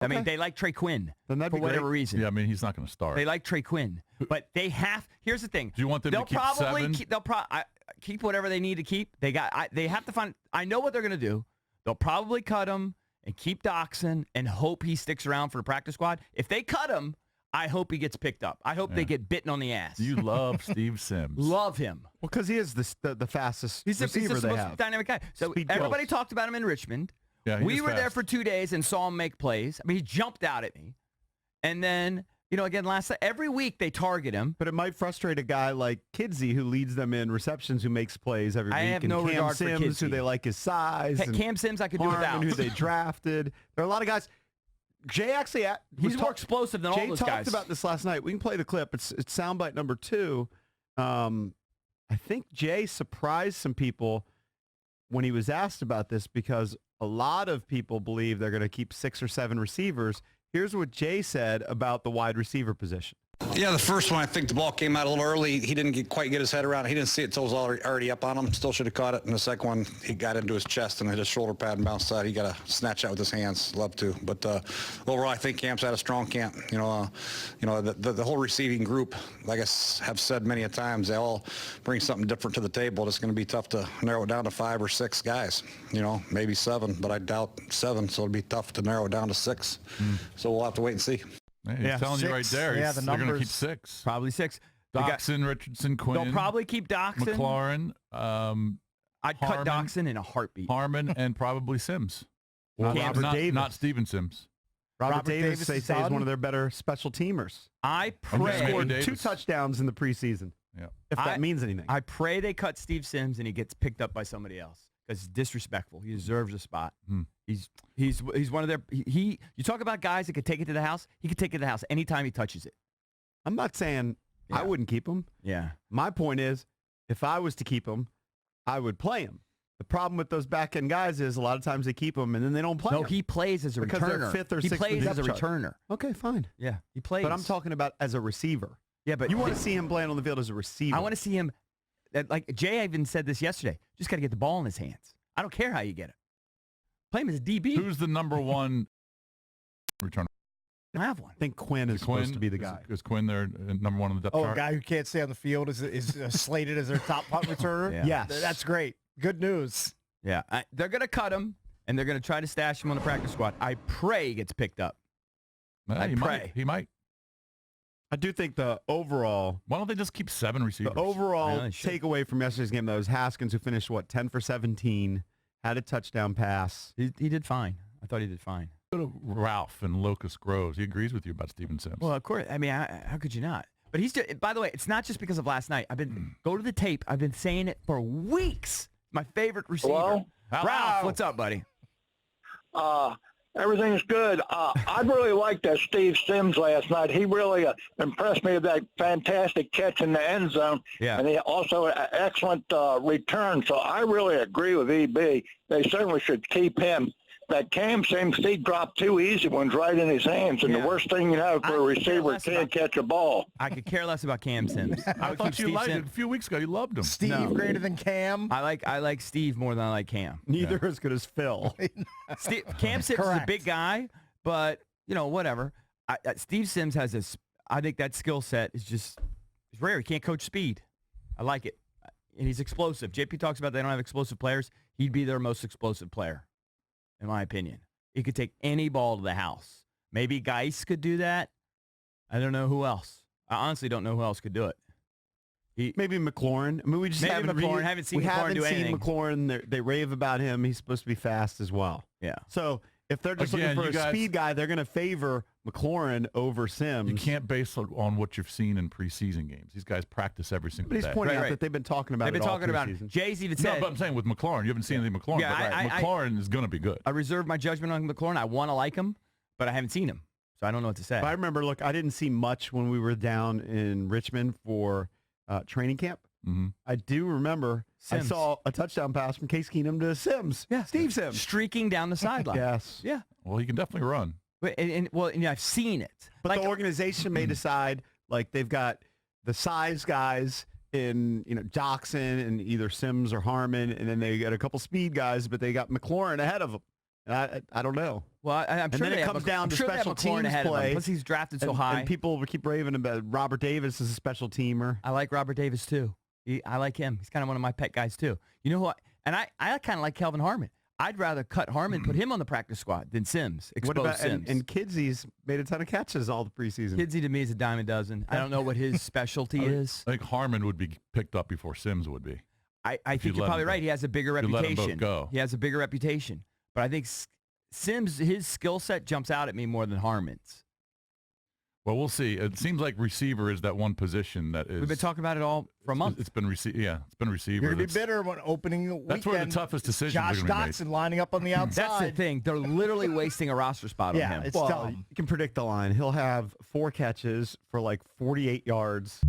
I mean, they like Trey Quinn for whatever reason. Yeah, I mean, he's not going to start. They like Trey Quinn, but they have. Here's the thing. Do you want them to keep seven? They'll probably keep whatever they need to keep. They have to find. I know what they're going to do. They'll probably cut him and keep Doxson and hope he sticks around for the practice squad. If they cut him, I hope he gets picked up. I hope they get bitten on the ass. You love Steve Sims. Love him. Well, because he is the fastest receiver he's the they most have. dynamic guy. So everybody talked about him in Richmond. Yeah, we were there for 2 days and saw him make plays. I mean, he jumped out at me. And then, again, every week they target him. But it might frustrate a guy like Kidsey, who leads them in receptions, who makes plays every week. I have no regard for Cam Sims, Kidsey. who they like his size. Hey, Cam Sims I could do without. Who they drafted. There are a lot of guys. Jay actually... He's more explosive than all those guys. Jay talked about this last night. We can play the clip. It's soundbite number 2. I think Jay surprised some people when he was asked about this because a lot of people believe they're going to keep 6 or 7 receivers. Here's what Jay said about the wide receiver position. Yeah, the first one, I think the ball came out a little early. He didn't quite get his head around it. He didn't see it until it was already up on him. Still should have caught it. And the second one, he got into his chest and hit his shoulder pad and bounced out. He got to snatch out with his hands. Love to. But overall, I think Camp's had a strong camp. The whole receiving group, like I have said many a times, they all bring something different to the table. It's going to be tough to narrow it down to 5 or 6 guys. Maybe 7, but I doubt 7. So it'll be tough to narrow it down to 6. So we'll have to wait and see. He's telling 6. you right there. Yeah, they're going to keep 6. Probably 6. Doxson, Richardson, Quinn. They'll probably keep Doxson. McLaurin. I'd cut Doxson in a heartbeat. Harmon and probably Sims. Robert Davis. Not Steven Sims. Robert Davis, they say, is one of their better special teamers. I pray. Scored 2 touchdowns in the preseason. Yeah. If that means anything. I pray they cut Steve Sims and he gets picked up by somebody else. Because it's disrespectful. He deserves a spot. He's one of their you talk about guys that could take it to the house. He could take it to the house anytime he touches it. I'm not saying I wouldn't keep him. Yeah. My point is, if I was to keep him, I would play him. The problem with those back end guys is a lot of times they keep him and then they don't play. No, he plays as a because returner. They're 5th or 6th. He plays as a chart. returner. Okay, fine. Yeah, he plays. But I'm talking about as a receiver. Yeah, but you want to see him playing on the field as a receiver. I want to see him. Like Jay even said this yesterday. Just got to get the ball in his hands. I don't care how you get it. Play him as a DB. Who's the number 1 returner? I have one. I think Quinn is supposed to be the guy. Is Quinn their number 1 on the depth chart? A guy who can't stay on the field is slated as their top punt returner? Yeah. Yes. That's great. Good news. Yeah. They're going to cut him, and they're going to try to stash him on the practice squad. I pray he gets picked up. I pray. He might. I do think the overall... Why don't they just keep 7 receivers? The overall takeaway from yesterday's game, though, was Haskins, who finished, 10 for 17, had a touchdown pass. He did fine. I thought he did fine. Go to Ralph and Locust Groves. He agrees with you about Steven Sims. Well, of course. I mean, how could you not? But he's just, by the way, it's not just because of last night. Go to the tape. I've been saying it for weeks. My favorite receiver. Hello? Ralph, what's up, buddy? Everything's good. I really liked that Steve Sims last night. He really impressed me with that fantastic catch in the end zone. Yeah. And he also an excellent return. So I really agree with EB. They certainly should keep him. That Cam Sims, he dropped 2 easy ones right in his hands. And the worst thing you know for a receiver can't catch a ball. I could care less about Cam Sims. I thought you liked it. A few weeks ago, you loved him. Steve greater than Cam. I like Steve more than I like Cam. Neither as good as Phil. Cam Sims is a big guy, but, whatever. Steve Sims has this, I think that skill set is just it's rare. He can't coach speed. I like it. And he's explosive. JP talks about they don't have explosive players. He'd be their most explosive player, in my opinion. He could take any ball to the house. Maybe Geis could do that. I don't know who else. I honestly don't know who else could do it. Maybe McLaurin. I mean, we just haven't seen McLaurin do anything. McLaurin. They rave about him. He's supposed to be fast as well. Yeah. So if they're just looking for a speed guy, they're going to favor McLaurin over Sims. You can't base it on what you've seen in preseason games. These guys practice every single day. But he's pointing out that they've been talking about it all preseason. Jay's even said. No, but I'm saying with McLaurin, you haven't seen anything McLaurin. Yeah, but McLaurin is going to be good. I reserve my judgment on McLaurin. I want to like him, but I haven't seen him, so I don't know what to say. But I remember, I didn't see much when we were down in Richmond for training camp. Mm-hmm. I do remember I saw a touchdown pass from Case Keenum to Sims. Yeah, Steve Sims. Streaking down the sideline. Yes. Yeah. Well, he can definitely run. And I've seen it. But the organization may decide, they've got the size guys in, Doxson and either Sims or Harmon, and then they got a couple speed guys, but they got McLaurin ahead of them. I don't know. Well, I'm And sure then they it have comes a- down I'm to sure they have special McLaurin teams ahead of him. play. Plus, he's drafted so And- high. And people keep raving about Robert Davis as a special teamer. I like Robert Davis too. I like him. He's kind of one of my pet guys too. You know who? I kind of like Kelvin Harmon. I'd rather cut Harmon, put him on the practice squad than Sims. Expose What about Sims. and Kidsy's made a ton of catches all the preseason. Kidsy to me is a dime a dozen. I don't know what his specialty is. I think Harmon would be picked up before Sims would be. I if think you you're let probably him right. go. He has a bigger If you let them both reputation. go. He has a bigger reputation. But I think Sims, his skill set jumps out at me more than Harmon's. Well, we'll see. It seems like receiver is that one position that is. We've been talking about it all for a month. It's been receiver. Yeah, it's been receiver. You're going to be That's- bitter when opening the weekend. That's where the toughest decisions are Josh going to be made. Dotson lining up on the outside. That's the thing. They're literally wasting a roster spot on Yeah, him. it's Well, dumb. you can predict the line. He'll have 4 catches for like 48 yards.